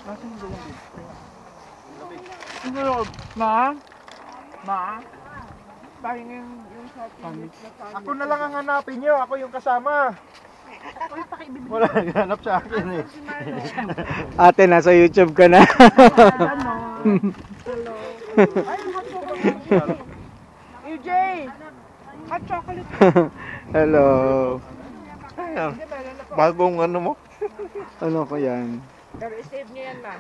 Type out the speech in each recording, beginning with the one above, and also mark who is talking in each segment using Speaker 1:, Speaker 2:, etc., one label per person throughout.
Speaker 1: Nasaan yung dalawang Ma? Ma? Pahingin yung ako na lang ang hanapin nyo. Ako yung kasama. Wala naghanap sa akin eh.
Speaker 2: Ate, nasa YouTube ka na.
Speaker 3: Hello. EJ! Hot chocolate.
Speaker 2: Hello.
Speaker 1: Ayan. Bagong ano mo?
Speaker 2: Ano ko yan?
Speaker 3: Pero i-save niyo yan, ma.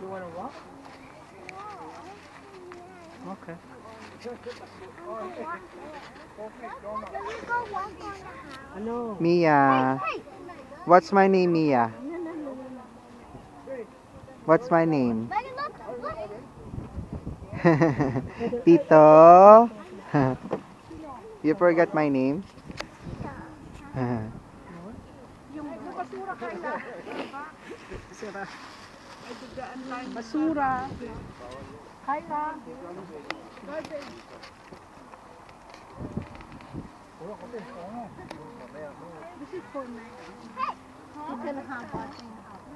Speaker 3: You wanna walk?
Speaker 2: Okay.
Speaker 3: Ano?
Speaker 2: Mia. What's my name, Mia? What's my name? Tito. You forgot my name?
Speaker 3: Basura. Hi, ma. This is for me. You can have what in the house.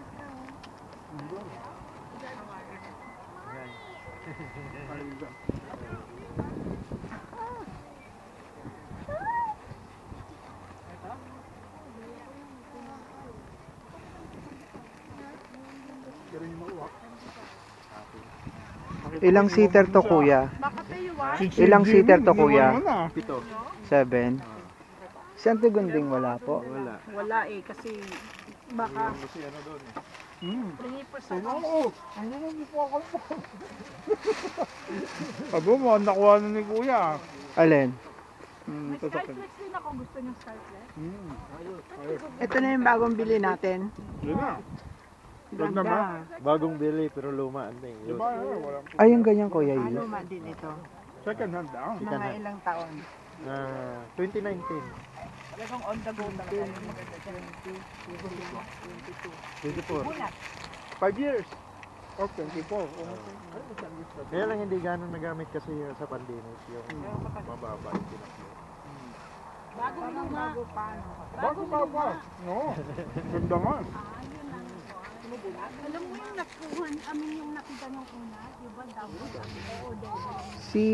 Speaker 2: Ilang seater to, kuya? Ilang seater to, kuya? 7. Si Ante Gunding wala po?
Speaker 1: Wala.
Speaker 3: Wala eh, kasi baka
Speaker 1: Kasi ano doon eh.
Speaker 3: Oo.
Speaker 1: Ano na po ako po? Abo mo, nakuha na ni kuya.
Speaker 2: Alin?
Speaker 3: May Skyflex din ako. Gusto niyo Skyflex?
Speaker 4: Ito na yung bagong bili natin.
Speaker 1: Yun na.
Speaker 4: Ganda.
Speaker 5: Bagong bili pero luma ang thing.
Speaker 1: Diba? Wala.
Speaker 2: Ay, yung ganyan, kuya, yun.
Speaker 4: Luma din ito.
Speaker 1: Second hand down.
Speaker 4: Mga ilang taon.
Speaker 5: 2019.
Speaker 3: Talagang on the go talaga. Maganda dyan.
Speaker 5: 24.
Speaker 1: 5 years. Oh, 24.
Speaker 5: Kaya lang hindi ganun nagamit kasi sa pandemic yung mababa yung tinakbo.
Speaker 3: Bago bago pa.
Speaker 1: Bago pa. No. Ganda nga.
Speaker 3: Alam mo yung nakuha, yung nakita nung una, di ba dapat
Speaker 2: Si,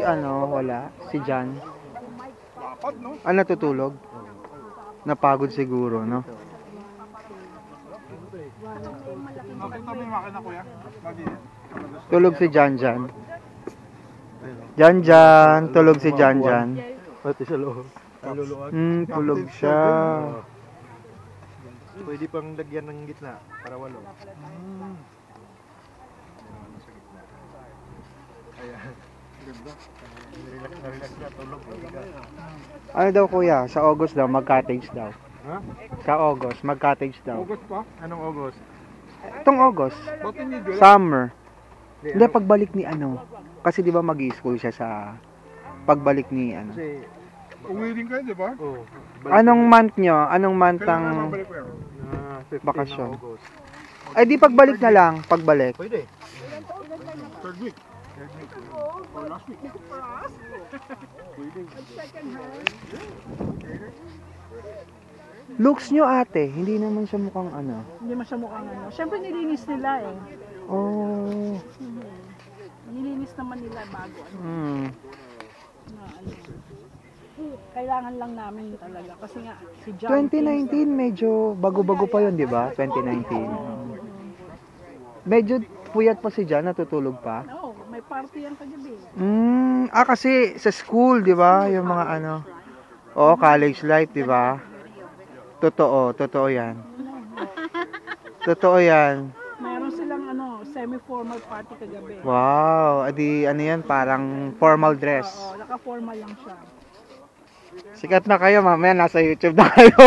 Speaker 2: wala? Si John?
Speaker 1: Dapat, no?
Speaker 2: Ah, natutulog? Napagod siguro, no?
Speaker 1: Nakita mo yung makina kuya? Lagi.
Speaker 2: Tulog si Jan Jan. Jan Jan, tulog si Jan Jan.
Speaker 5: Pati sa loob. Ang luluwag.
Speaker 2: Tulog siya.
Speaker 5: Pwede pang lagyan ng gitna para walo. Relax na tulog.
Speaker 2: Ano daw, kuya? Sa August daw, mag-cottage daw.
Speaker 5: Ha?
Speaker 2: Sa August, mag-cottage daw.
Speaker 1: August pa?
Speaker 5: Anong August?
Speaker 2: Itong August,
Speaker 1: Ba't hindi July?
Speaker 2: summer. Hindi, pagbalik ni kasi di ba mag-i-school siya sa pagbalik ni
Speaker 5: Kasi,
Speaker 1: Uwi din kayo, di ba?
Speaker 5: oh,
Speaker 2: Anong month nyo? Anong month
Speaker 1: Kailan
Speaker 2: ang...
Speaker 1: babalik ko yan?
Speaker 5: 15
Speaker 2: Bakasyon.
Speaker 5: ng August.
Speaker 2: Ay, di pagbalik na lang. Pagbalik.
Speaker 5: Pwede.
Speaker 1: Third week. Or last week.
Speaker 2: Looks nyo, ate. Hindi naman siya mukhang
Speaker 3: Hindi man siya mukhang ano. Siyempre nilinis nila eh.
Speaker 2: Oh.
Speaker 3: Nilinis naman nila bago ano. Na ano. Kailangan lang namin talaga kasi nga si John
Speaker 2: 2019, medyo bago-bago pa yun, di ba? 2019. Medyo puyat pa si Jan, natutulog pa.
Speaker 3: No, may party yan kagabi.
Speaker 2: Kasi sa school, di ba? Yung mga Oo, college life, di ba? Totoo yan. Totoo yan.
Speaker 3: Mayroon silang semi-formal party kagabi.
Speaker 2: Wow, adi yan, parang formal dress.
Speaker 3: Oo, naka-formal lang siya.
Speaker 2: Sikat na kayo, mamaya nasa YouTube na kayo.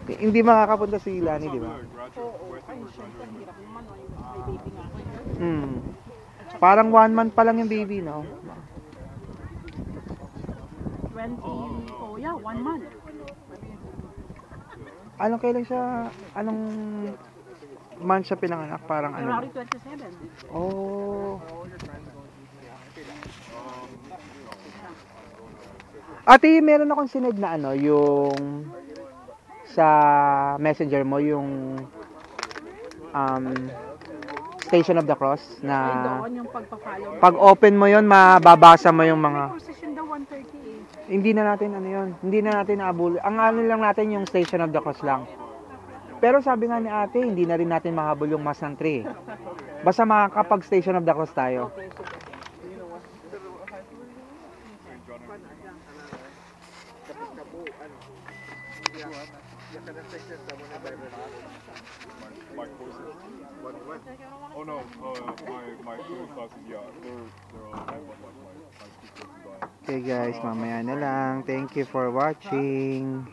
Speaker 2: Hindi makakapunta si Lani, di ba?
Speaker 3: Oo, ay syempre, hirap naman. May baby nga ako.
Speaker 2: Parang 1 month pa lang yung baby, no?
Speaker 3: Oh yeah, 1 month.
Speaker 2: Anong kailan siya, anong month siya pinanganak? Parang ano?
Speaker 3: February 27.
Speaker 2: Oh. Ate, meron akong sinend na ano, yung sa messenger mo, yung Station of the Cross
Speaker 3: Ay,
Speaker 2: na
Speaker 3: doon yung pagpa-follow.
Speaker 2: pag open mo yon mababasa mo yung
Speaker 3: May
Speaker 2: mga
Speaker 3: procession daw 1:30 eh.
Speaker 2: hindi na natin ano yon, hindi na natin naabul. Ang ano lang natin yung Station of the Cross lang. Pero sabi nga ni ate, hindi na rin natin mahabol yung Mass ng 3. Basta makakapag Station of the Cross tayo.
Speaker 3: Okay, sige.
Speaker 6: Oh no, my two classes, yeah, they're all my two classes are.
Speaker 2: Okay guys, mamaya na lang. Thank you for watching.